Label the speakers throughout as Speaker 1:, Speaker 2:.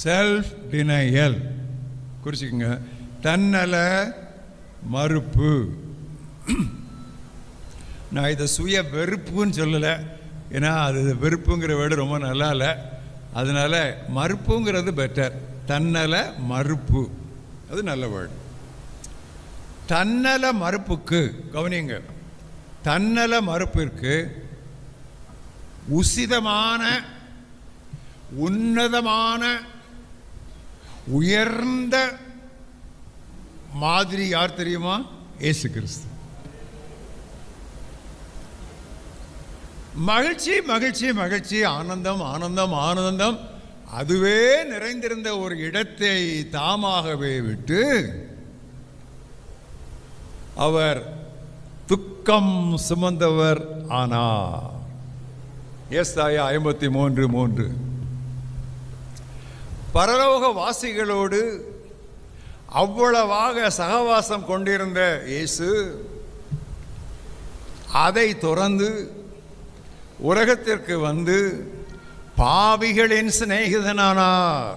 Speaker 1: Self denial குறிச்சிக்கோங்க. தன்னல மறுப்பு. நான் இதை சுய வெறுப்புன்னு சொல்லலை, ஏன்னா அது வெறுப்புங்கிற வேர்டு ரொம்ப நல்லா இல்லை, அதனால மறுப்புங்கிறது பெட்டர். தன்னல மறுப்பு அது நல்ல வேர்டு. தன்னல மறுப்புக்கு கவனிங்க, தன்னல மறுப்பிற்கு உசிதமான உன்னதமான உயர்ந்த மாதிரி யார் தெரியுமா? இயேசு கிறிஸ்து. மகிழ்ச்சி மகிழ்ச்சி மகிழ்ச்சி, ஆனந்தம் ஆனந்தம் ஆனந்தம், அதுவே நிறைந்திருந்த ஒரு இடத்தை தாமாகவே விட்டு அவர் துக்கம் சுமந்தவர் ஆனார். ஏசாயா 53:3. பரலோக வாசிகளோடு அவ்வளவாக சகவாசம் கொண்டிருந்த இயேசு அதை துறந்து உலகத்திற்கு வந்து பாவிகளின் சிநேகிதனானார்.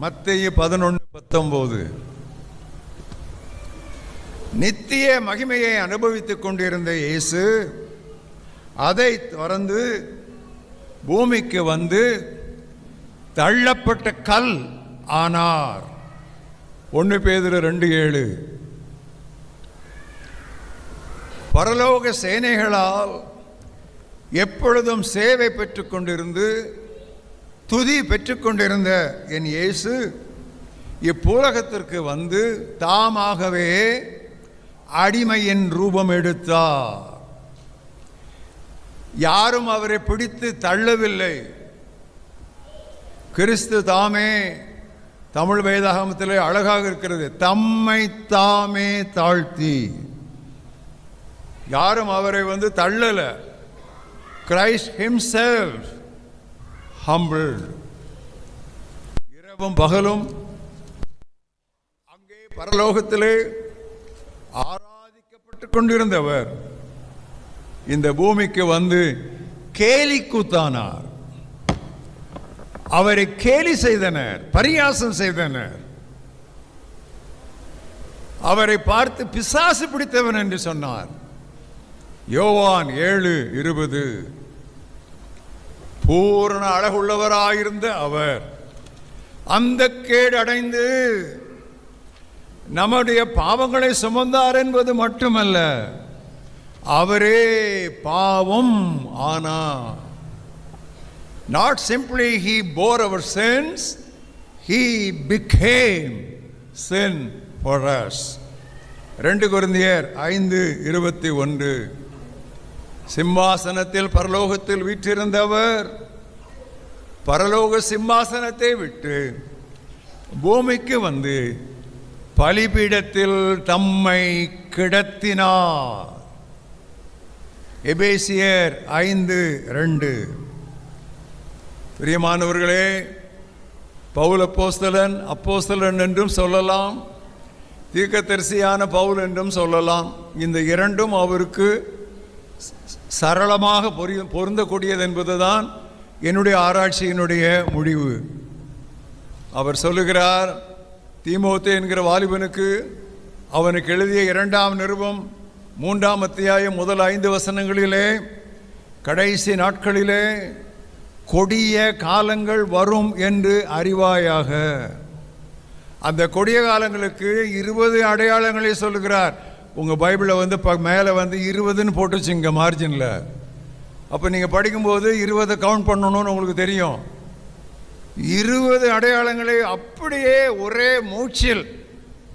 Speaker 1: மத்தேயு 11:19. நித்திய மகிமையை அனுபவித்துக் கொண்டிருந்த இயேசு அதை துறந்து பூமிக்கு வந்து தள்ளப்பட்ட கல் ஆனார். 1 பேதுரு 2:7. பரலோக சேனைகளால் எப்பொழுதும் சேவை பெற்றுக் கொண்டிருந்து துதி பெற்றுக்கொண்டிருந்த என் இயேசு இப்பூலகத்திற்கு வந்து தாமாகவே அடிமையின் ரூபம் எடுத்தார். யாரும் அவரை பிடித்து தள்ளவில்லை. கிறிஸ்து தாமே, தமிழ் வேதாகமத்திலே அழகாக இருக்கிறது, தம்மை தாமே தாழ்த்தி. யாரும் அவரை வந்து தள்ளல. Christ himself humbled. இரவும் பகலும் அங்கே பரலோகத்திலே ஆராதிக்கப்பட்டுக் கொண்டிருந்தவர் இந்த பூமிக்கு வந்து கேலி கூத்தானார். அவரை கேலி செய்தனர், பரியாசம் செய்தனர். அவரை பார்த்து பிசாசு பிடித்தவன் என்று சொன்னார். யோவான் 7:20. பூரண அழகுள்ளவராயிருந்த அவர் அந்த கேடு அடைந்து நம்முடைய பாவங்களை சுமந்தார் என்பது மட்டுமல்ல, அவரே பாவம் ஆனார். Not simply he bore our sins, he became sin for us. 2 கொரிந்தியர் 5:21. சிம்மாசனத்தில் பரலோகத்தில் வீற்றிருந்தவர் பரலோக சிம்மாசனத்தை விட்டு பூமிக்கு வந்து பலிபீடத்தில் தம்மை கிடத்தினார். எபேசியர் 5:2. பிரியமானவர்களே, பவுல் அப்போஸ்தலன் என்றும் சொல்லலாம், தீர்க்கதரிசியான பவுல் என்றும் சொல்லலாம். இந்த இரண்டும் அவருக்கு சரளமாக பொருந்தக்கூடியது என்பதுதான் என்னுடைய ஆராய்ச்சியினுடைய முடிவு. அவர் சொல்லுகிறார், தீமோத்தே என்கிற வாலிபனுக்கு அவனுக்கு எழுதிய 2ஆம் நிருபம் 3ஆம் அத்தியாயம் முதல் 5 வசனங்களிலே, கடைசி நாட்களிலே கொடிய காலங்கள் வரும் என்று அறிவாயாக. அந்த கொடிய காலங்களுக்கு 20 அடையாளங்களை சொல்லுகிறார். உங்கள் பைபிளை வந்து மேலே வந்து 20ன்னு போட்டுச்சுங்க மார்ஜினில். அப்போ நீங்கள் படிக்கும்போது 20 கவுண்ட் பண்ணணும்னு உங்களுக்கு தெரியும். 20 அடையாளங்களை அப்படியே ஒரே மூச்சில்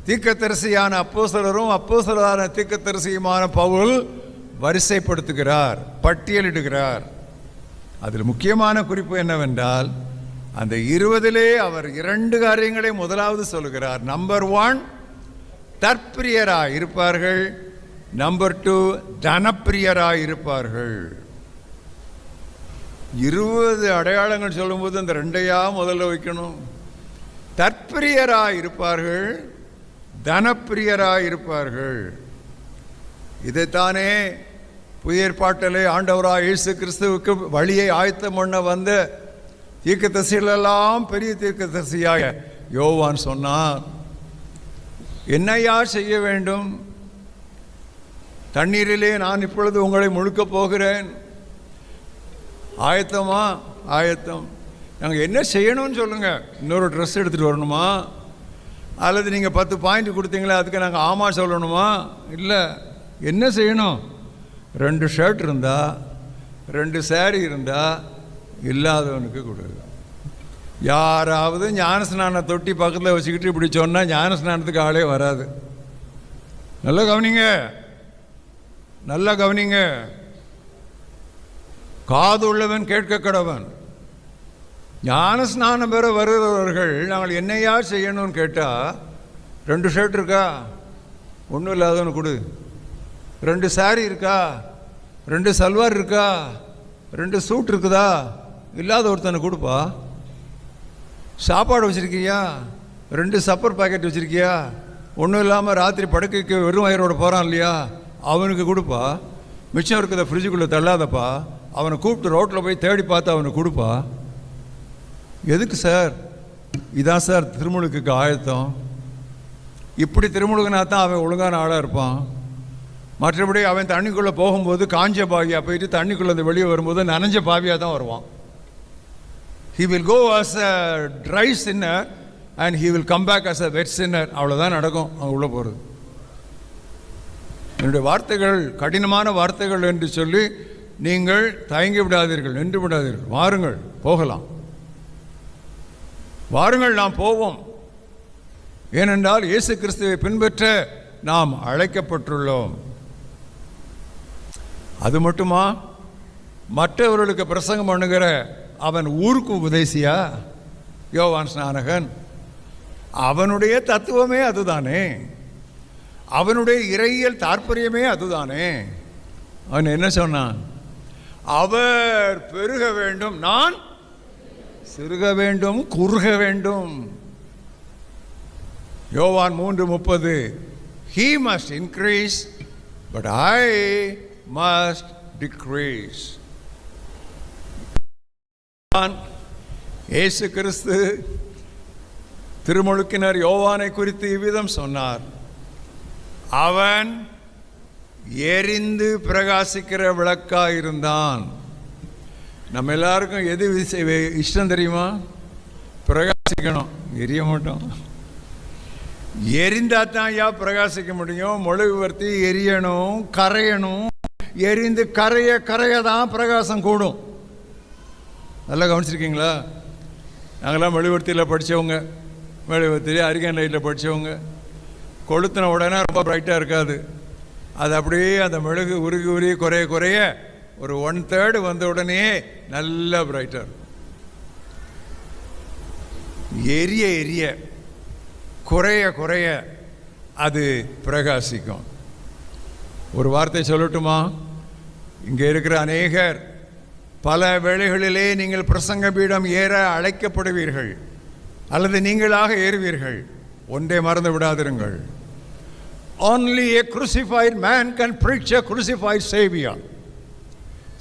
Speaker 1: தீர்க்கதரிசியான அப்போஸ்தலரான தீர்க்கதரிசியுமான பவுல் வரிசைப்படுத்துகிறார், பட்டியலிடுகிறார். அதில் முக்கியமான குறிப்பு என்னவென்றால், அந்த 20லே அவர் 2 காரியங்களை முதலாவது சொல்லுகிறார். நம்பர் 1, தற்பிரியராய் இருப்பார்கள். நம்பர் 2, தனப்பிரியராய் இருப்பார்கள். 20 அடையாளங்கள் சொல்லும்போது அந்த 2ஐயா முதல்ல வைக்கணும். தற்பிரியராய் இருப்பார்கள், தனப்பிரியராய் இருப்பார்கள். இதைத்தானே புதிய ஏற்பாட்டிலே ஆண்டவராய் இயேசு கிறிஸ்துவுக்கு வழியை ஆயத்தம் பண்ண வந்த தீர்க்கதரிசிகளெல்லாம் பெரிய தீர்க்கதரிசியாக யோவான் சொன்னார், என்னையா செய்ய வேண்டும்? தண்ணீரிலே நான் இப்பொழுது உங்களை முழுக்கப் போகிறேன். ஆயத்தமா? ஆயத்தம். நாங்கள் என்ன செய்யணும்னு சொல்லுங்கள். இன்னொரு ட்ரெஸ் எடுத்துகிட்டு வரணுமா? அல்லது நீங்கள் 10 பாயிண்ட் கொடுத்தீங்களே அதுக்கு நாங்கள் ஆமாம் சொல்லணுமா? இல்லை. என்ன செய்யணும்? 2 ஷர்ட் இருந்தால், 2 சேரீ இருந்தால் இல்லாதவனுக்கு கொடு. யாராவது ஞானஸ்நான தொட்டி பக்கத்தில் வச்சுக்கிட்டு இப்படி சொன்னால் ஞானஸ்நானத்துக்கு ஆளே வராது. நல்லா கவனிங்க, நல்லா கவனிங்க. காது உள்ளவன் கேட்க கடவன். ஞானஸ்நானம் பெற வருகிறவர்கள் நாங்கள் என்னையா செய்யணும்னு கேட்டால், 2 ஷர்ட் இருக்கா? ஒன்றும் இல்லாதவனு கொடு. 2 சாரி இருக்கா? 2 சல்வார் இருக்கா? 2 சூட் இருக்குதா? இல்லாத ஒருத்தனை கொடுப்பா. சாப்பாடு வச்சுருக்கியா? 2 சப்பர் பாக்கெட் வச்சுருக்கியா? ஒன்றும் இல்லாமல் ராத்திரி படுக்கைக்கு வெறும் வயிறோட போகிறான் இல்லையா, அவனுக்கு கொடுப்பா. மிச்சம் இருக்கிறத ஃப்ரிட்ஜுக்குள்ளே தள்ளாதப்பா. அவனை கூப்பிட்டு ரோட்டில் போய் தேடி பார்த்து அவனுக்கு கொடுப்பா. எதுக்கு சார்? இதான் சார் திருமுழுக்கு ஆயத்தம். இப்படி திருமுழுக்குனா தான் அவன் ஒழுங்கான ஆளாக இருப்பான். மற்றபடி அவன் தண்ணிக்குள்ளே போகும்போது காஞ்ச பாவியாக போயிட்டு தண்ணிக்குள்ளே வெளியே வரும்போது நனைஞ்ச பாவியாக தான் வருவான். He will go as a dry sinner and he will come back as a wet sinner. அவ்வளோதான் நடக்கும் அவன் உள்ளே போகிறது. என்னுடைய வார்த்தைகள் கடினமான வார்த்தைகள் என்று சொல்லி நீங்கள் தயங்கி விடாதீர்கள், நின்று விடாதீர்கள். வாருங்கள், போகலாம். வாருங்கள், நாம் போவோம். ஏனென்றால் இயேசு கிறிஸ்துவை பின்பற்ற நாம் அழைக்கப்பட்டுள்ளோம். அது மட்டுமா? மற்றவர்களுக்கு பிரசங்கம் பண்ணுகிற அவன் ஊருக்கு உபதேசியா? யோவான் ஸ்நானகன் அவனுடைய தத்துவமே அதுதானே, அவனுடைய இறையியல் தாற்பயமே அதுதானே. அவன் என்ன சொன்னான்? அவர் பெருக வேண்டும், நான் சிறுக வேண்டும், குறுக வேண்டும். யோவான் 3:30, he must increase but I must decrease. இயேசு கிறிஸ்து திருமுழுக்கினர் யோவானை குறித்து இவ்விதம் சொன்னார், அவன் எரிந்து பிரகாசிக்கிற விளக்காக இருந்தான். நம்ம எல்லாருக்கும் எது இஷ்டம் தெரியுமா? பிரகாசிக்கணும், எரிய மாட்டோம். எரிந்தா தான் பிரகாசிக்க முடியும். மொழிவர்த்தி எரியணும், கரையணும். எரிந்து கரைய தான் பிரகாசம் கூடும். நல்லா கவனிச்சிருக்கீங்களா? நாங்களாம் மெழுகுவர்த்தியில் படித்தவங்க, மெழுகுவர்த்தியில் அரிகன் லைட்டில் படித்தவங்க. கொளுத்தின உடனே ரொம்ப பிரைட்டாக இருக்காது. அது அப்படியே அந்த மெழுகு உருகி குறைய ஒரு 1/3 வந்த உடனே நல்லா பிரைட்டாக இருக்கும். எரிய குறைய அது பிரகாசிக்கும். ஒரு வார்த்தை சொல்லட்டுமா? இங்கே இருக்கிற அநேகர் பல வேளைகளிலே நீங்கள் பிரசங்க பீடம் ஏற அழைக்கப்படுவீர்கள் அல்லது நீங்களாக ஏறுவீர்கள். ஒன்றை மறந்து விடாதிருங்கள். Only a crucified man can preach a crucified savior.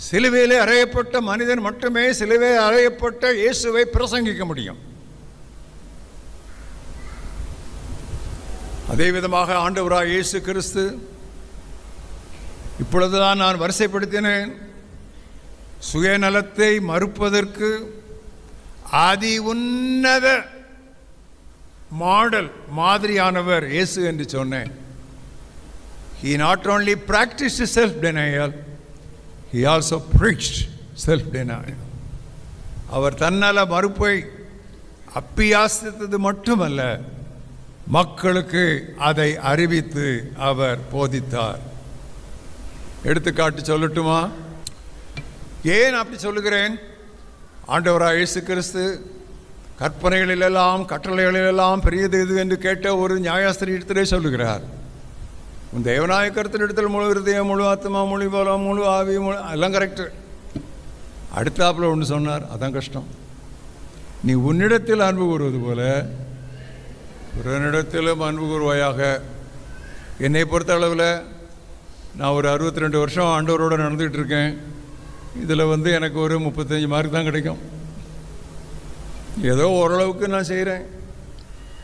Speaker 1: சிலுவையிலே அறையப்பட்ட மனிதன் மட்டுமே சிலுவையில் அறையப்பட்ட இயேசுவை பிரசங்கிக்க முடியும். அதே விதமாக ஆண்டவராய் இயேசு கிறிஸ்து, இப்பொழுதுதான் நான் வரிசைப்படுத்தினேன், சுயநலத்தை மறுப்பதற்கு ஆதி உன்னத மாடல் மாதிரியானவர் இயேசு என்று சொன்னேன். He not only practiced self-denial, he also preached self-denial. அவர் தன்னல மறுப்பை அப்பியாசித்தது மட்டுமல்ல, மக்களுக்கு அதை அறிவித்து அவர் போதித்தார். எடுத்துக்காட்டு சொல்லட்டுமா? ஏன் அப்படி சொல்லுகிறேன்? ஆண்டவராய் இயேசு கிறிஸ்து கற்பனைகளிலெல்லாம் கட்டளைகளிலெல்லாம் பெரியது எது என்று கேட்ட ஒரு நியாயாஸ்திரியிடத்திலே சொல்லுகிறார், உன் தேவனாய கர்த்தரிடத்தில் முழு இருதயம், முழு ஆத்மா, முழு பலம், முழு ஆவி, எல்லாம் கரெக்டு. அடுத்தாப்புல ஒன்று சொன்னார், அதான் கஷ்டம். நீ உன்னிடத்தில் அன்பு கூறுவது போல பிறனிடத்திலும் அன்பு கூறுவாயாக. என்னை பொறுத்த அளவில் நான் ஒரு 62 வருஷம் ஆண்டவரோடு நடந்துகிட்டு இருக்கேன். இதில் எனக்கு ஒரு 35 மார்க் தான் கிடைக்கும். ஏதோ ஓரளவுக்கு நான் செய்கிறேன்.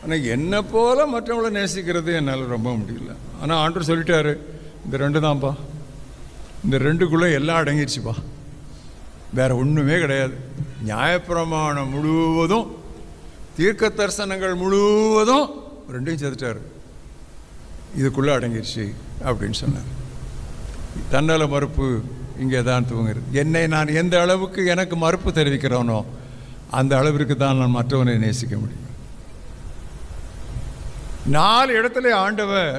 Speaker 1: ஆனால் என்னை போல் மற்றவங்கள நேசிக்கிறது என்னால் ரொம்ப முடியல. ஆனால் ஆண்டவர் சொல்லிட்டாரு, இந்த 2 தான்ப்பா, இந்த 2க்குள்ளே எல்லாம் அடங்கிடுச்சுப்பா, வேறு ஒன்றுமே கிடையாது. நியாயப்பிரமாணம் முழுவதும், தீர்க்க தரிசனங்கள் முழுவதும் 2ஐயும் சேர்த்துட்டாரு, இதுக்குள்ளே அடங்கிடுச்சு அப்படின்னு சொன்னார். தன்னல மறுப்பு இங்கே தான் துவங்குறது. என்னை நான் எந்த அளவுக்கு எனக்கு மறுப்பு தெரிவிக்கிறோனோ அந்த அளவிற்கு தான் நான் மற்றவனை நேசிக்க முடியும். 4 இடத்துல ஆண்டவர்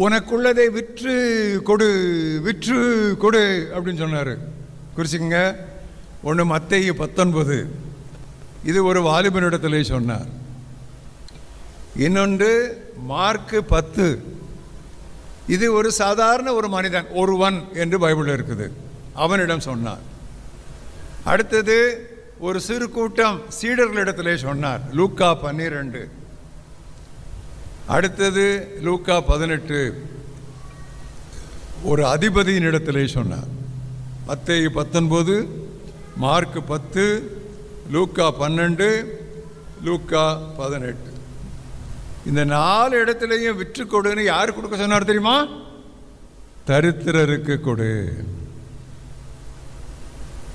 Speaker 1: உனக்குள்ளதை விற்று கொடு, விற்று கொடு அப்படின்னு சொன்னார். குறிச்சிக்கங்க. ஒன்று மத்தேயு 19, இது ஒரு வாலிபனிடத்திலே சொன்னார். இன்னொன்று மார்க்கு 10, இது ஒரு சாதாரண ஒரு மனிதன், ஒருவன் என்று பைபிளில் இருக்குது, அவனிடம் சொன்னார். அடுத்தது ஒரு சிறு கூட்டம் சீடர்களிடத்திலே சொன்னார், லூக்கா 12. அடுத்தது லூக்கா 18, ஒரு அதிபதியின் இடத்திலே சொன்னார். மத்தேயு 19, மார்க் 10, லூக்கா 12, லூக்கா 18. இந்த 4 இடத்துலையும் விற்று கொடுன்னு யார் கொடுக்க சொன்னார் தெரியுமா? தரித்திரருக்கு கொடு,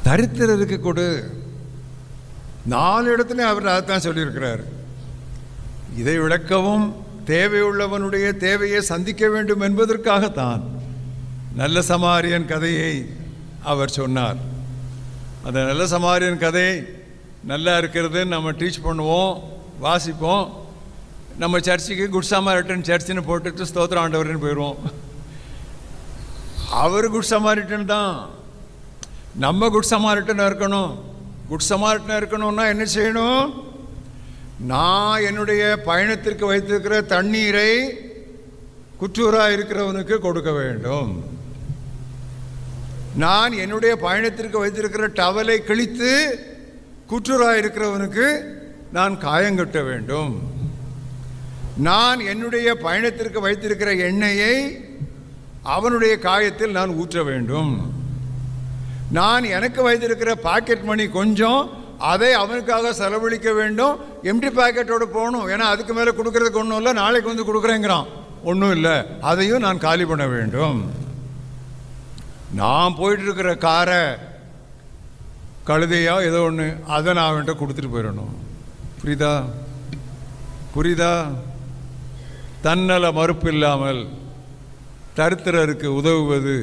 Speaker 1: தரித்திரருக்கு கொடு. 4 இடத்துலையும் அவர் அதைத்தான் சொல்லியிருக்கிறார். இதை விளக்கவும் தேவையுள்ளவனுடைய தேவையை சந்திக்க வேண்டும் என்பதற்காகத்தான் நல்ல சமாரியன் கதையை அவர் சொன்னார். அந்த நல்ல சமாரியன் கதை நல்லா இருக்கிறது, நம்ம டீச் பண்ணுவோம், வாசிப்போம். நம்ம சர்ச்சுக்கு குட் சமாரிட்டன் சர்ச்சுன்னு போட்டுட்டு ஸ்தோத்திர ஆண்டவர்னு போயிடுவோம். அவர் குட் சமாரிட்டன் தான், நம்ம குட் சமாரிட்டனாக இருக்கணும். குட் சமாரிட்டனாக இருக்கணும்னா என்ன செய்யணும்? நான் என்னுடைய பயணத்திற்கு வைத்திருக்கிற தண்ணீரை குற்றூராக இருக்கிறவனுக்கு கொடுக்க வேண்டும். நான் என்னுடைய பயணத்திற்கு வைத்திருக்கிற டவலை கிழித்து குற்றூராக இருக்கிறவனுக்கு நான் காயங்கட்ட வேண்டும். நான் என்னுடைய பயணத்திற்கு வைத்திருக்கிற எண்ணெயை அவனுடைய காயத்தில் நான் ஊற்ற வேண்டும். நான் எனக்கு வைத்திருக்கிற பாக்கெட் மணி கொஞ்சம், அதை அவனுக்காக செலவழிக்க வேண்டும். எம்டி பாக்கெட்டோடு போகணும், ஏன்னா அதுக்கு மேலே கொடுக்கறதுக்கு ஒன்றும் இல்லை, நாளைக்கு வந்து கொடுக்குறேங்கிறான், ஒன்றும் இல்லை, அதையும் நான் காலி பண்ண வேண்டும். நான் போயிட்டு இருக்கிற காரை, கழுதையா ஏதோ ஒன்று, அதை நான் அவன்கிட்ட கொடுத்துட்டு போயிடணும். புரியுதா? புரியுதா? தன்னல மறுப்பு இல்லாமல் தரித்திரருக்கு உதவுவது,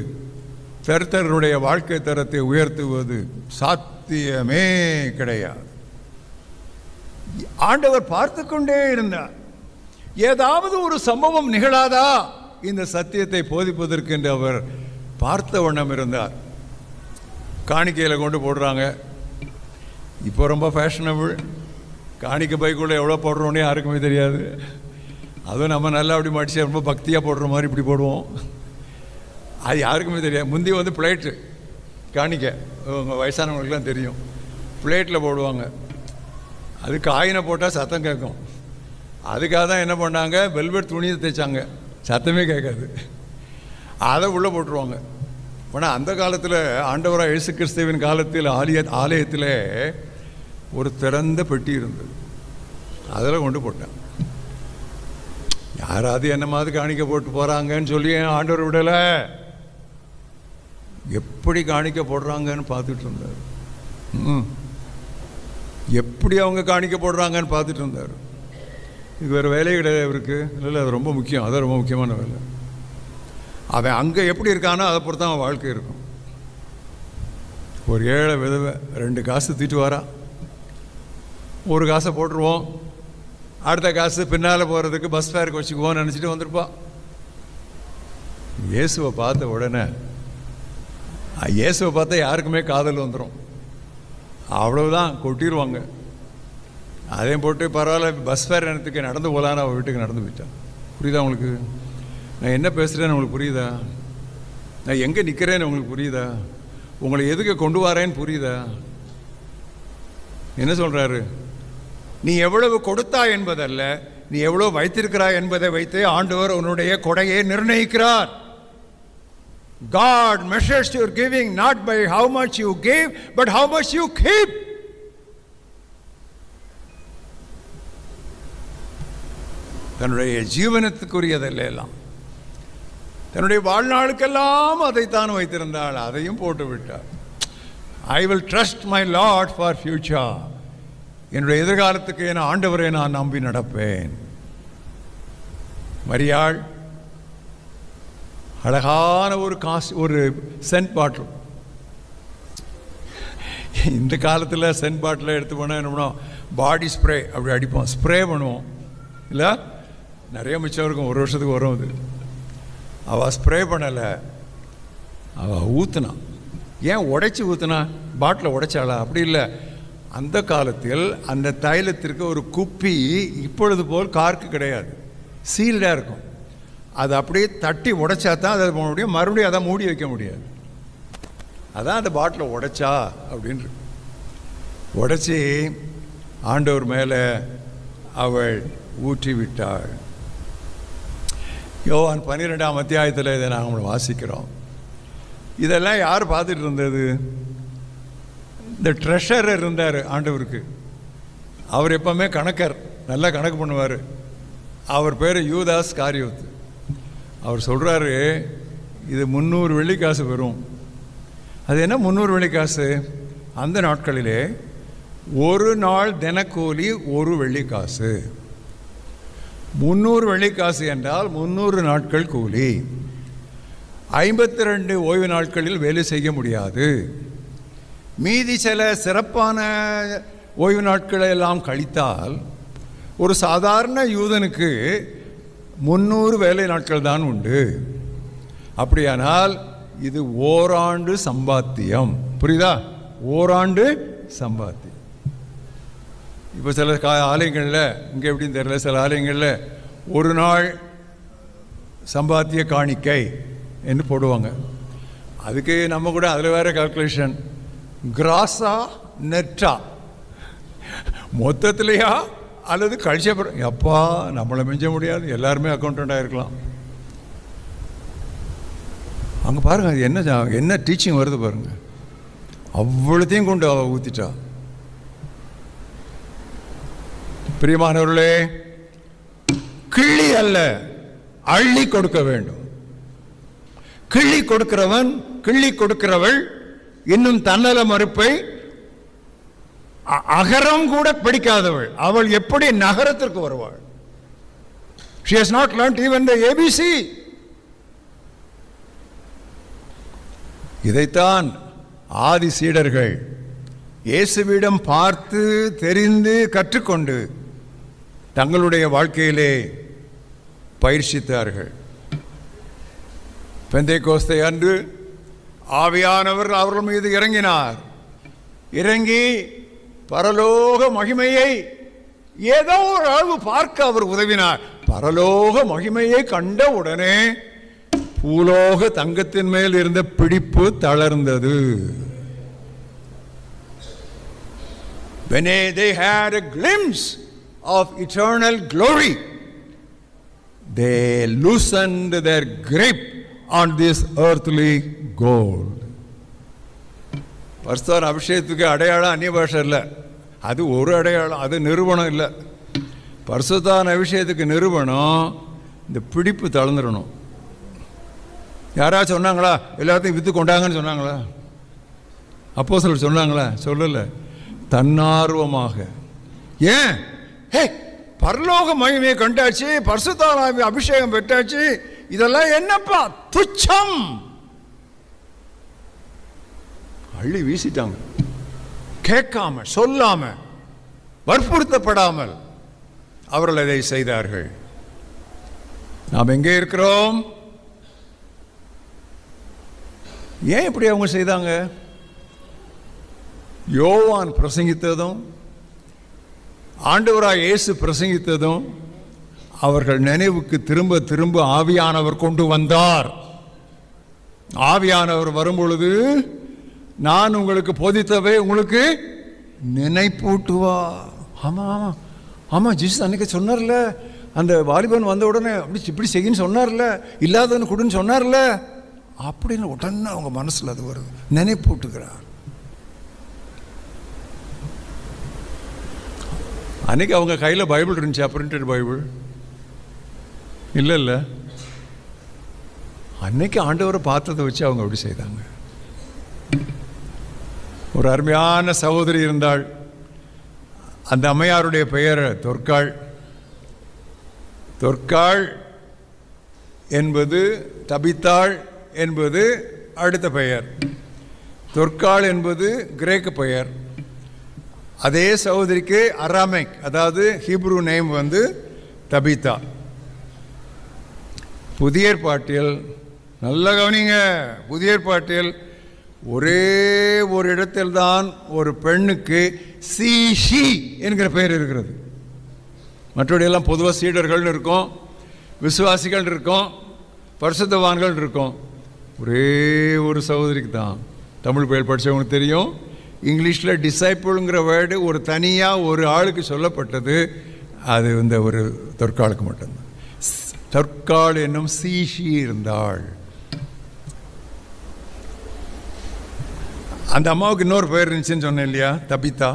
Speaker 1: தரித்திரருடைய வாழ்க்கை தரத்தை உயர்த்துவது சாத்தியமே கிடையாது. ஆண்டவர் பார்த்து கொண்டே இருந்தார். ஏதாவது ஒரு சம்பவம் நிகழாதா இந்த சத்தியத்தை போதிப்பதற்கு என்று அவர் பார்த்த வண்ணம் இருந்தார். காணிக்கையில் கொண்டு போடுறாங்க. இப்போ ரொம்ப ஃபேஷனபிள். காணிக்கை பைக்குள்ளே எவ்வளோ போடுறோன்னே யாருக்குமே தெரியாது. அதுவும் நம்ம நல்லா அப்படி மடிச்சு ரொம்ப பக்தியாக போடுற மாதிரி இப்படி போடுவோம், அது யாருக்குமே தெரியாது. முந்தி வந்து பிளேட்டு காணிக்க, உங்கள் வயசானவங்களுக்குலாம் தெரியும், பிளேட்டில் போடுவாங்க. அது காயினை போட்டால் சத்தம் கேட்கும். அதுக்காக தான் என்ன பண்ணாங்க, வெல்வெட் துணியை தைச்சாங்க, சத்தமே கேட்காது, அதை உள்ளே போட்டுருவாங்க. ஆனால் அந்த காலத்தில் ஆண்டவராக இயேசு கிறிஸ்துவின் காலத்தில் ஆலயத்தில் ஒரு திறந்த பெட்டி இருந்தது, அதில் கொண்டு போட்டேன். யாராவது என்ன மாதிரி காணிக்க போட்டு போகிறாங்கன்னு சொல்லி ஆண்டவர் விடலை, எப்படி காணிக்க போடுறாங்கன்னு பார்த்துட்டு இருந்தார். எப்படி அவங்க காணிக்க போடுறாங்கன்னு பார்த்துட்டு இருந்தார். இது வேறு வேலையே கிடையாது அவருக்கு. இல்லை, அது ரொம்ப முக்கியம், அதான் ரொம்ப முக்கியமான வேலை. அவன் அங்கே எப்படி இருக்கானோ அதை பொறுத்து அவன் வாழ்க்கை இருக்கும். ஒரு ஏழை விதவை 2 காசு தீட்டு வரா, ஒரு காசை போட்டுருவோம், அடுத்த காசு பின்னால் போகிறதுக்கு பஸ் ஃபேருக்கு வச்சுக்குவோன்னு நினச்சிட்டு வந்திருப்பா. இயேசுவை பார்த்த உடனே, இயேசுவை பார்த்தா யாருக்குமே காதல் வந்துடும், அவ்வளவுதான், கொட்டிடுவாங்க. அதையும் போட்டு பரவாயில்ல பஸ் ஃபேர் நேரத்துக்கு நடந்து போகலான்னு அவள் வீட்டுக்கு நடந்து போயிட்டான். புரியுதா உங்களுக்கு? நான் என்ன பேசுகிறேன்னு உங்களுக்கு புரியுதா? நான் எங்கே நிற்கிறேன்னு உங்களுக்கு புரியுதா? உங்களை எதுக்கு கொண்டு வரேன்னு புரியுதா? என்ன சொல்கிறாரு? நீ எவ்வளவு கொடுத்தா என்பதல்ல, நீ எவ்வளவு வைத்திருக்கிறாய் என்பதை வைத்து ஆண்டவர் உன்னுடைய கொடையை நிர்ணயிக்கிறார். God measures your giving not by how much you give, but how much you keep. தன்னுடைய ஜீவனத்துக்குரியதல்ல எல்லாம், தன்னுடைய வாழ்நாளுக்கெல்லாம் அதைத்தான் வைத்திருந்தாள். அதையும் போட்டு விட்டாள். I will trust my Lord for future. என்னுடைய எதிர்காலத்துக்கு என் ஆண்டவரை நான் நம்பி நடப்பேன். மரியாள் அழகான ஒரு சென்ட் பாட்டில், இந்த காலத்தில் சென்ட் பாட்டில் எடுத்து போனால் என்ன பண்ணுவோம், பாடி ஸ்ப்ரே அப்படி அடிப்போம், ஸ்ப்ரே பண்ணுவோம் இல்லை, நிறைய மிச்சம் இருக்கும், ஒரு வருஷத்துக்கு வரும். அது அவள் ஸ்ப்ரே பண்ணலை, அவள் ஊற்றுனா. ஏன் உடைச்சி ஊற்றுனா? பாட்டில் உடைச்சாளா? அப்படி இல்லை. அந்த காலத்தில் அந்த தைலத்திற்கு ஒரு குப்பி இப்பொழுது போல் கார்க்கு கிடையாது, சீல்டாக இருக்கும். அதை அப்படியே தட்டி உடைச்சா தான் அதை போட முடியும், மறுபடியும் அதை மூடி வைக்க முடியாது. அதான் அந்த பாட்டில் உடைச்சா அப்படின்னு உடைச்சி ஆண்டவர் மேலே அவள் ஊற்றி விட்டாள். யோவான் 12ஆம் அத்தியாயத்தில் இதை நாங்கள் வாசிக்கிறோம். இதெல்லாம் யார் பார்த்துட்டு இருந்தது? இந்த ட்ரெஷரர் இருந்தார் ஆண்டவருக்கு. அவர் எப்பவுமே கணக்கர், நல்லா கணக்கு பண்ணுவார். அவர் பேர் யூதாஸ் காரியோத்து. அவர் சொல்கிறாரு, இது 300 வெள்ளிக்காசு வரும். அது என்ன 300 வெள்ளிக்காசு? அந்த நாட்களிலே ஒரு நாள் தினக்கூலி 1 வெள்ளிக்காசு. 300 வெள்ளிக்காசு என்றால் 300 நாட்கள் கூலி. 52 ஓய்வு நாட்களில் வேலை செய்ய முடியாது. மீதி சில சிறப்பான ஓய்வு நாட்களை எல்லாம் கழித்தால் ஒரு சாதாரண யூதனுக்கு 300 வேலை நாட்கள் தான் உண்டு. அப்படியானால் இது ஓராண்டு சம்பாத்தியம். புரியுதா? ஓராண்டு சம்பாத்தியம். இப்போ சில ஆலயங்களில், இங்கே எப்படின்னு தெரியல, சில ஆலயங்களில் ஒரு நாள் சம்பாத்திய காணிக்கை என்று போடுவாங்க. அதுக்கு நம்ம கூட அதில் வேறு கால்குலேஷன், கிராஸா நெட்டா, மொத்தத்திலையா அல்லது கழிச்ச எப்பா நம்மளை மிஞ்ச முடியாது, எல்லாருமே அக்கௌண்டண்ட்டாக இருக்கலாம். அங்கே பாருங்கள், அது என்ன டீச்சிங் வருது பாருங்கள். அவ்வளோத்தையும் கொண்டு ஊற்றிட்டா. பிரியமானவர்களே, கிள்ளி அல்ல அள்ளி கொடுக்க வேண்டும். கிள்ளி கொடுக்கிறவன், கிள்ளி கொடுக்கிறவள் இன்னும் தன்னல மறுப்பை அகரம் கூட படிக்காதவள். அவள் எப்படி நகரத்திற்கு வருவாள்? She has not learnt even the ABC. இதைத்தான் ஆதி சீடர்கள் இயேசுவிடம் பார்த்து தெரிந்து கற்றுக்கொண்டு தங்களுடைய வாழ்க்கையிலே பயிற்சித்தார்கள். பெந்தைக்கோஸ்தை அன்று ஆவியானவர் அவர்கள் மீது இறங்கினார். இறங்கி பரலோக மகிமையை ஏதோ ஒரு அளவு பார்க்க அவர் உதவினார். பரலோக மகிமையை கண்ட உடனே பூலோக தங்கத்தின் மேல் இருந்த பிடிப்பு தளர்ந்தது. When they had a glimpse of eternal glory, they loosened their grip on this earthly gold. பரிசுத்த அபிஷேகத்துக்கு அடையாளம் அந்நிய பாஷை இல்லை, அது ஒரு அடையாளம், அது நிறுவனம் இல்லை. பரிசுத்த அபிஷேகத்துக்கு நிறுவனம் இந்த பிடிப்பு தளர்ந்துடணும். யாராச்சும் சொன்னாங்களா எல்லாத்தையும் விற்று கொண்டாங்கன்னு சொன்னாங்களா? அப்போஸ்தலர் சொன்னாங்களா? சொல்லலை. தன்னார்வமாக. ஏன்? பரலோக மகிமையை கண்டாச்சு, பரிசுத்த அபிஷேகம் பெற்றாச்சு, இதெல்லாம் என்னப்பா துச்சம், அள்ளி வீசிட்டாங்க. கேட்காம, சொல்லாம, வற்புறுத்தப்படாமல் அவர்கள் அதை செய்தார்கள். நாம் எங்கே இருக்கிறோம்? ஏன் இப்படி அவங்க செய்தாங்க? யோவான் பிரசங்கித்ததும் ஆண்டவராய் இயேசு பிரசங்கித்ததும் அவர்கள் நினைவுக்கு திரும்ப திரும்ப ஆவியானவர் கொண்டு வந்தார். ஆவியானவர் வரும்பொழுது நான் உங்களுக்கு போதித்தவை உங்களுக்கு நினைப்பூட்டுவா. ஆமா ஆமா ஆமா, ஜீசஸ் அன்னைக்கு சொன்னார்ல, அந்த வாலிபன் வந்த உடனே அப்படி இப்படி செய்யின்னு சொன்னார்ல, இல்லாதவனு கொடுன்னு சொன்னார்ல, அப்படின்னு உடனே அவங்க மனசில் அது வருது, நினைப்பூட்டுகிறார். அன்னைக்கு அவங்க கையில் பைபிள் இருந்துச்சா? பிரிண்டட் பைபிள் இல்லை, அன்னைக்கு ஆண்டவரை பார்த்ததை வச்சு அவங்க அப்படி செய்தாங்க. ஒரு அருமையான சகோதரி இருந்தாள். அந்த அம்மையாருடைய பெயர் தொற்காள். தொற்காள் என்பது தபித்தாள் என்பது அடுத்த பெயர். தொற்காள் என்பது கிரேக்க பெயர். அதே சகோதரிக்கு அராமிக், அதாவது ஹீப்ரு நேம் வந்து தபித்தா. புதிய ஏற்பாட்டில் நல்ல கவனிங்க, புதிய ஏற்பாட்டில் ஒரே ஒரு இடத்தில்தான் ஒரு பெண்ணுக்கு சீஷி என்கிற பெயர் இருக்கிறது. மற்றபடியெல்லாம் பொதுவாக சீடர்கள் இருக்கும், விசுவாசிகள் இருக்கும், பரிசுத்தவான்கள் இருக்கும். ஒரே ஒரு சகோதரிக்கு தான். தமிழ் பெயர் படித்தவங்களுக்கு தெரியும். இங்கிலீஷில் டிசைப்பிள்ங்கிற வேர்டு ஒரு தனியாக ஒரு ஆளுக்கு சொல்லப்பட்டது. அது இந்த ஒரு தொற்காளுக்கு மட்டும்தான். தொற்காள் என்னும் சீஷி இருந்தாள். அந்த அம்மாவுக்கு இன்னொரு பெயர் இருந்துச்சுன்னு சொன்னேன் இல்லையா, தபித்தா.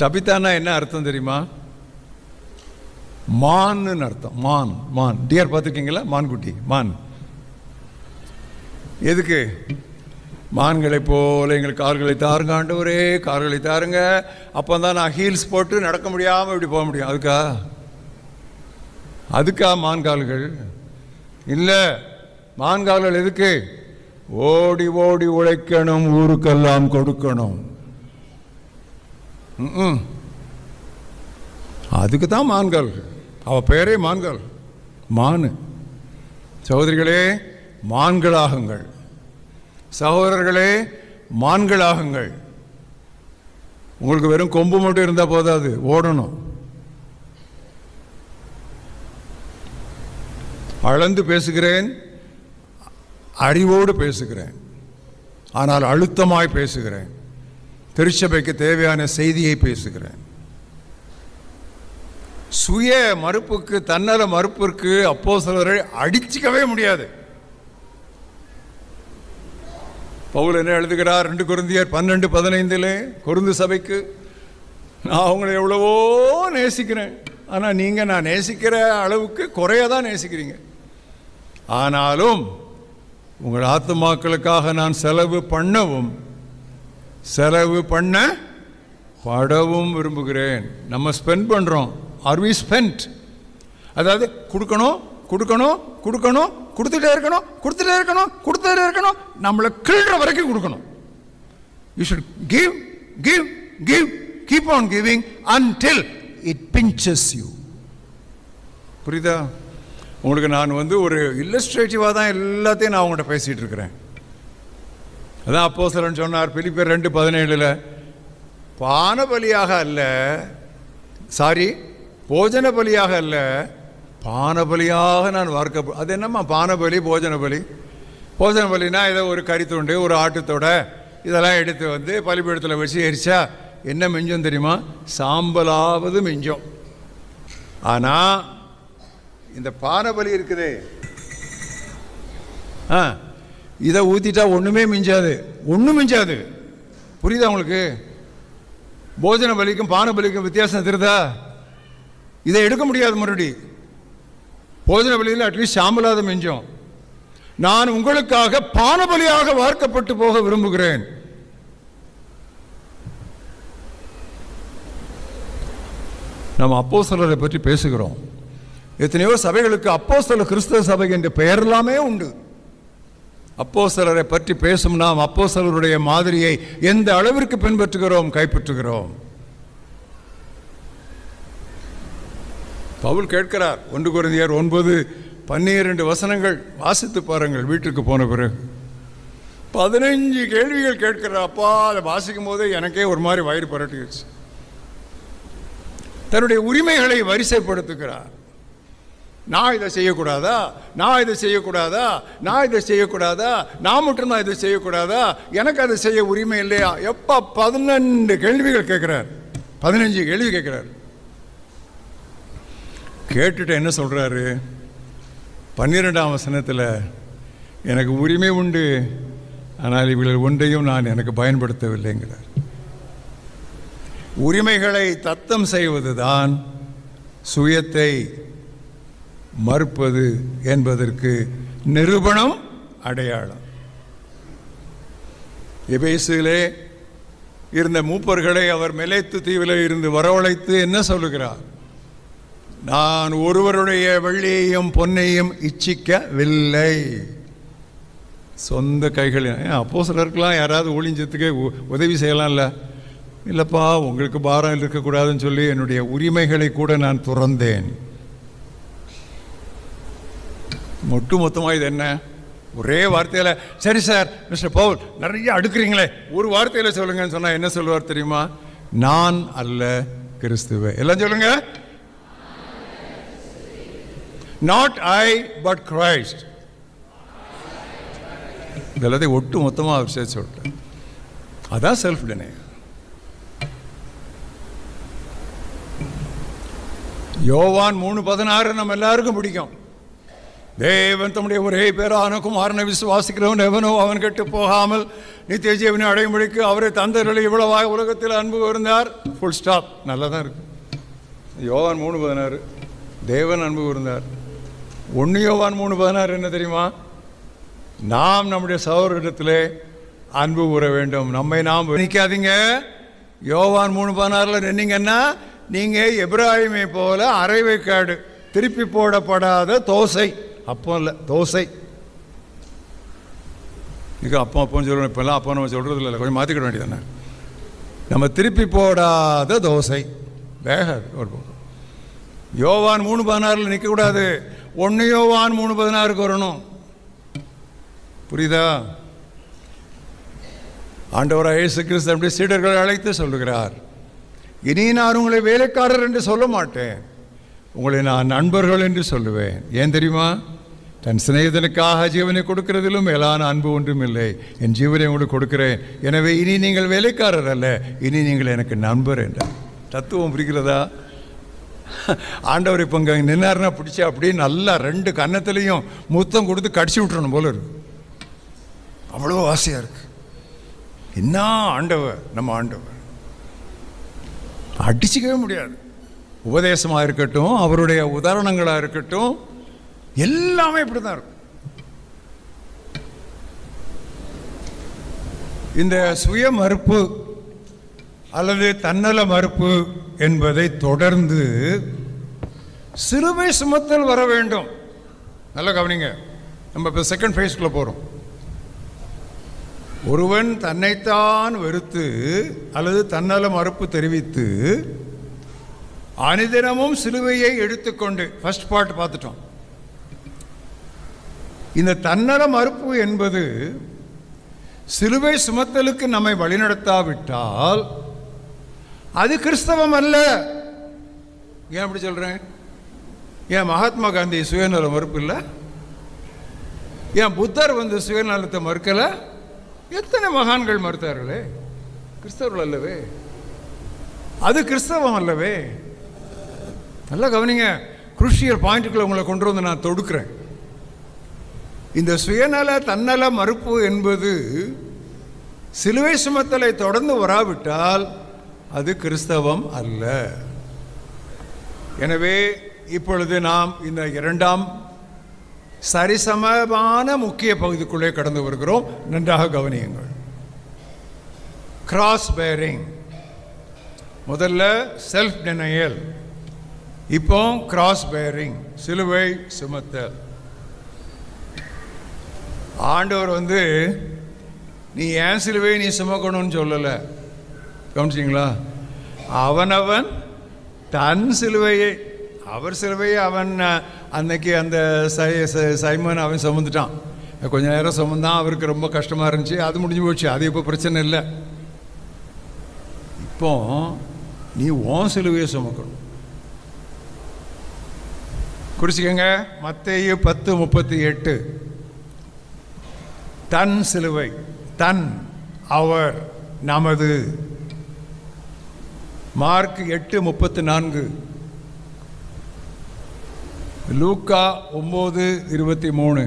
Speaker 1: தபித்தான்னா என்ன அர்த்தம் தெரியுமா? மான்னு அர்த்தம். மான், மான். டியர் பார்த்துருக்கீங்களா? மான்குட்டி, மான். எதுக்கு? மான்களை போல எங்களுக்கு கார்களை தாருங்க ஆண்டவரே, கார்களை தாருங்க, அப்போ தான் நான் ஹீல்ஸ் போட்டு நடக்க முடியாமல் இப்படி போக முடியும். அதுக்கா மான்கால்கள்? இல்லை. மான்கால்கள் எதுக்கு? ஓடி ஓடி உழைக்கணும், ஊருக்கெல்லாம் கொடுக்கணும். அதுக்கு தான் மான்கால்கள். அவ பெயரே மான்கால், மானு. சகோதரிகளே, மான்களாகுங்கள். சகோதரர்களே, மான்களாகுங்கள். உங்களுக்கு வெறும் கொம்பு மட்டும் இருந்தால் போதாது, ஓடணும். அளந்து பேசுகிறேன், அறிவோடு பேசுகிறேன், ஆனால் அழுத்தமாய் பேசுகிறேன். திருச்சபைக்கு தேவையான செய்தியை பேசுகிறேன். சுய மறுப்புக்கு, தன்னல மறுப்பிற்கு அப்போஸ்தலரை அடிச்சுக்கவே முடியாது. பவுல் என்ன எழுதுகிறார்? 2 கொரிந்தியர் 12:15 கொரிந்து சபைக்கு, நான் அவங்களை எவ்வளவோ நேசிக்கிறேன், ஆனால் நீங்கள் நான் நேசிக்கிற அளவுக்கு குறையதான் நேசிக்கிறீங்க. ஆனாலும் உங்கள் ஆத்துமாக்களுக்காக நான் செலவு பண்ணவும் செலவு பண்ண படவும் விரும்புகிறேன். நம்ம ஸ்பெண்ட் பண்ணுறோம். Are we spend? அதாவது கொடுக்கணும் கொடுக்கணும் கொடுக்கணும், கொடுத்துட்டே இருக்கணும் கொடுத்துட்டே இருக்கணும் கொடுத்துட்டே இருக்கணும், நம்மளை கிள்ற வரைக்கும் கொடுக்கணும். You should give give give, keep on giving until it pinches you. புரியுதா உங்களுக்கு? நான் வந்து ஒரு இல்லஸ்ட்ரேட்டிவாக தான் எல்லாத்தையும் நான் அவங்கள்ட்ட பேசிகிட்டு இருக்கிறேன். அதான் அப்போஸ்தலன் சொன்னார் பிலிப்பியர் 2:17, பான பலியாக அல்ல, போஜன பலியாக அல்ல, பானபலியாக நான் வார்க்க. அது என்னம்மா பானபலி போஜன பலி? போஜன பலினா ஏதோ ஒரு கறித்துண்டு, ஒரு ஆட்டுத்தோட இதெல்லாம் எடுத்து வந்து பலிபீடத்தில் வச்சு எரிச்சா என்ன மிஞ்சம் தெரியுமா? சாம்பலாவது மிஞ்சம். ஆனால் இந்த பானபலி இருக்குதே, இதை ஊற்றிட்டா ஒன்றுமே மிஞ்சாது, ஒன்றும் மிஞ்சாது. புரியுதா உங்களுக்கு? போஜன பலிக்கும் பானபலிக்கும் வித்தியாசம் தெரியுதா? இதை எடுக்க முடியாது மறுபடி. போஜன பலியில் அட்லீஸ்ட் சாம்பலாத மிஞ்சம். நான் உங்களுக்காக பானபலியாக வார்க்கப்பட்டு போக விரும்புகிறேன். நம்ம அப்போஸ்தலரை பற்றி பேசுகிறோம். எத்தனையோ சபைகளுக்கு அப்போஸ்தலர் கிறிஸ்தவ சபை என்ற பெயர் எல்லாமே உண்டு. அப்போஸ்தலரை பற்றி பேசும் நாம் அப்போஸ்தலருடைய மாதிரியை எந்த அளவிற்கு பின்பற்றுகிறோம், கைப்பற்றுகிறோம்? பவுல் கேட்கிறார், 1 கொரிந்தியர் 9:12 வாசித்து பாருங்கள் வீட்டுக்கு போன பிறகு. 15 கேள்விகள் கேட்கிறார். அப்பா, அதை வாசிக்கும் போதே எனக்கே ஒரு மாதிரி வயிறு பரட்டிடுச்சு. தன்னுடைய உரிமைகளை வரிசைப்படுத்துகிறார். நான் இதை செய்யக்கூடாதா, நான் இதை செய்யக்கூடாதா, நான் இதை செய்யக்கூடாதா, நான் மட்டும்தான் இதை செய்யக்கூடாதா, எனக்கு அதை செய்ய உரிமை இல்லையா? எப்பா 12 கேள்விகள் கேட்கிறார், 15 கேள்வி கேட்கிறார். கேட்டுட்டு என்ன சொல்றாரு? 12ஆம் வசனத்தில், எனக்கு உரிமை உண்டு, ஆனால் இவர்கள் ஒன்றையும் நான் எனக்கு பயன்படுத்தவில்லைங்கிறார். உரிமைகளை தத்தம் செய்வதுதான் சுயத்தை மறுப்பது என்பதற்கு நிரூபணம், அடையாளம். எபேசிலே இருந்த மூப்பர்களை அவர் மிலேத்து தீவில் இருந்து வரவழைத்து என்ன சொல்லுகிறார்? நான் ஒருவருடைய வெள்ளியையும் பொன்னையும் இச்சிக்கவில்லை. சொந்த கைகளில். அப்போஸ்தலருக்கெல்லாம் யாராவது ஊழியத்துக்கு உதவி செய்யலாம்ல? இல்லைப்பா, உங்களுக்கு பாரம் இருக்கக்கூடாதுன்னு சொல்லி என்னுடைய உரிமைகளை கூட நான் துறந்தேன். மொத்தமாக இது என்ன? ஒரே வார்த்தையில், சரி சார் மிஸ்டர் பவுல் நிறைய அடுக்குறீங்களே, ஒரு வார்த்தையில் சொல்லுங்கன்னு சொன்னால் என்ன சொல்லுவார் தெரியுமா? நான் அல்ல கிறிஸ்துவே. எல்லாம் சொல்லுங்க. Not I but Christ. இதெல்லாத்தையும் ஒட்டு மொத்தமாக அவர் சேர்த்து சொல்லிட்டார். அதான் செல்ஃப் டினையல். யோவான் 3:16 நம்ம எல்லாருக்கும் பிடிக்கும். தேவன் தம்முடைய ஒரே பேரான குமாரனை விசுவாசிக்கிறவன் எவனோ அவன் கெட்டு போகாமல் நித்திய ஜீவனை அடையும்படிக்கு அவரை தந்தர்களை இவ்வளவாக உலகத்தில் அன்பு கூர்ந்தார். Full stop. நல்லா தான் இருக்கு. யோவான் 3:16 தேவன் அன்பு கூர்ந்தார். 1 யோவான் 3:16 என்ன தெரியுமா? நாம் நம்முடைய சகோதரரிடத்திலே அன்பு கூற வேண்டும். நம்மை நாம் நினைக்காதீங்க. யோவான் 3:16 நின்னீங்கன்னா நீங்கள் எப்ராஹிமை போல அரைவைக்காடு, திருப்பி போடப்படாத தோசை. அப்போ இல்லை, தோசை. இங்கே அப்போன்னு சொல்லணும். இப்போல்லாம் அப்போ நம்ம சொல்கிறது இல்லை, கொஞ்சம் மாற்றிக்கிட வேண்டியதானே. நம்ம திருப்பி போடாத தோசை வேகாது. ஒரு பக்கம் யோவான் 3:16 நிற்கக்கூடாது. 1 யோவான் 3:16 வரணும். புரியுதா? ஆண்டவராகிய இயேசு கிறிஸ்து நம்முடைய சீடர்களை அழைத்து சொல்லுகிறார், இனி நான் உங்களை வேலைக்காரர் என்று சொல்ல மாட்டேன், உங்களை நான் நண்பர்கள் என்று சொல்லுவேன். ஏன் தெரியுமா? தன் சிநேகிதனுக்காக ஜீவனை கொடுக்கிறதிலும் மேலான அன்பு ஒன்றும் இல்லை. என் ஜீவனை உங்களுக்கு கொடுக்கிறேன். எனவே இனி நீங்கள் வேலைக்காரர் அல்ல, இனி நீங்கள் எனக்கு நண்பர் என்றார். தத்துவம் புரிகிறதா? ஆண்டவர் இப்போ இங்கே நின்னாருன்னா பிடிச்சா அப்படியே நல்லா 2 கன்னத்திலையும் முத்தம் கொடுத்து கடிச்சு விட்டுறணும் போல இருக்கு. அவ்வளோ ஆசையாக இருக்கு. என்ன ஆண்டவர்! நம்ம ஆண்டவர் அடிச்சிக்கவே முடியாது. உபதேசமாக இருக்கட்டும், அவருடைய உதாரணங்களாக இருக்கட்டும், எல்லாமே இப்படி தான் இருக்கும். இந்த சுய மறுப்பு அல்லது தன்னல மறுப்பு என்பதை தொடர்ந்து சிலுவை சுமத்தல் வர வேண்டும். நல்லா கவனிங்க. நம்ம இப்போ செகண்ட் ஃபேஸ்க்குள்ள போகிறோம். ஒருவன் தன்னைத்தான் வெறுத்து அல்லது தன்னல மறுப்பு தெரிவித்து அனுதினமும் சிலுவையை எடுத்துக்கொண்டு, ஃபர்ஸ்ட் பார்ட் பார்த்துட்டோம். இந்த தன்னல மறுப்பு என்பது சிலுவை சுமத்தலுக்கு நம்மை வழிநடத்தாவிட்டால் அது கிறிஸ்தவம் அல்ல. ஏன் அப்படி சொல்றேன்? ஏன் மகாத்மா காந்தி சுயநல மறுப்பு இல்லை? ஏன் புத்தர் சுயநலத்தை மறுக்கல? எத்தனை மகான்கள் மறுத்தார்களே? கிறிஸ்தவர்கள் அல்லவே? அது கிறிஸ்தவம் அல்லவே? நல்லா கவனிங்க. குருஷியல் பாயிண்ட்டுக்குள்ள உங்களை கொண்டு வந்து நான் தொடுக்கிறேன். இந்த சுயநல தன்னல மறுப்பு என்பது சிலுவை சுமத்தலை தொடர்ந்து வராவிட்டால் அது கிறிஸ்தவம் அல்ல. எனவே இப்பொழுது நாம் இந்த 2ஆம் சரிசமமான முக்கிய பகுதிக்குள்ளே கடந்து வருகிறோம். நன்றாக கவனியுங்கள். Cross bearing. முதல்ல செல்ஃப் டினையல், இப்போ கிராஸ் பேரிங், சிலுவை சுமத்தல். ஆண்டவர் நீ ஏன் சிலுவை நீ சுமக்கணும்னு சொல்லலை. கவனிச்சிங்களா? அவனவன் தன் சிலுவையை, அவர் சிலுவையை அவன் அன்னைக்கு அந்த சைமன் அவன் சுமந்துட்டான். கொஞ்ச நேரம் சுமந்தான், அவருக்கு ரொம்ப கஷ்டமாக இருந்துச்சு, அது முடிஞ்சு போச்சு. அது இப்போ பிரச்சனை இல்லை. இப்போ நீ உன் சிலுவையை சுமக்கணும். குறிச்சிக்கங்க. மத்தேயு 10:38. தன் சிலுவை, தன், அவர், நமது. மார்க் 8:34. லூக்கா 9:23.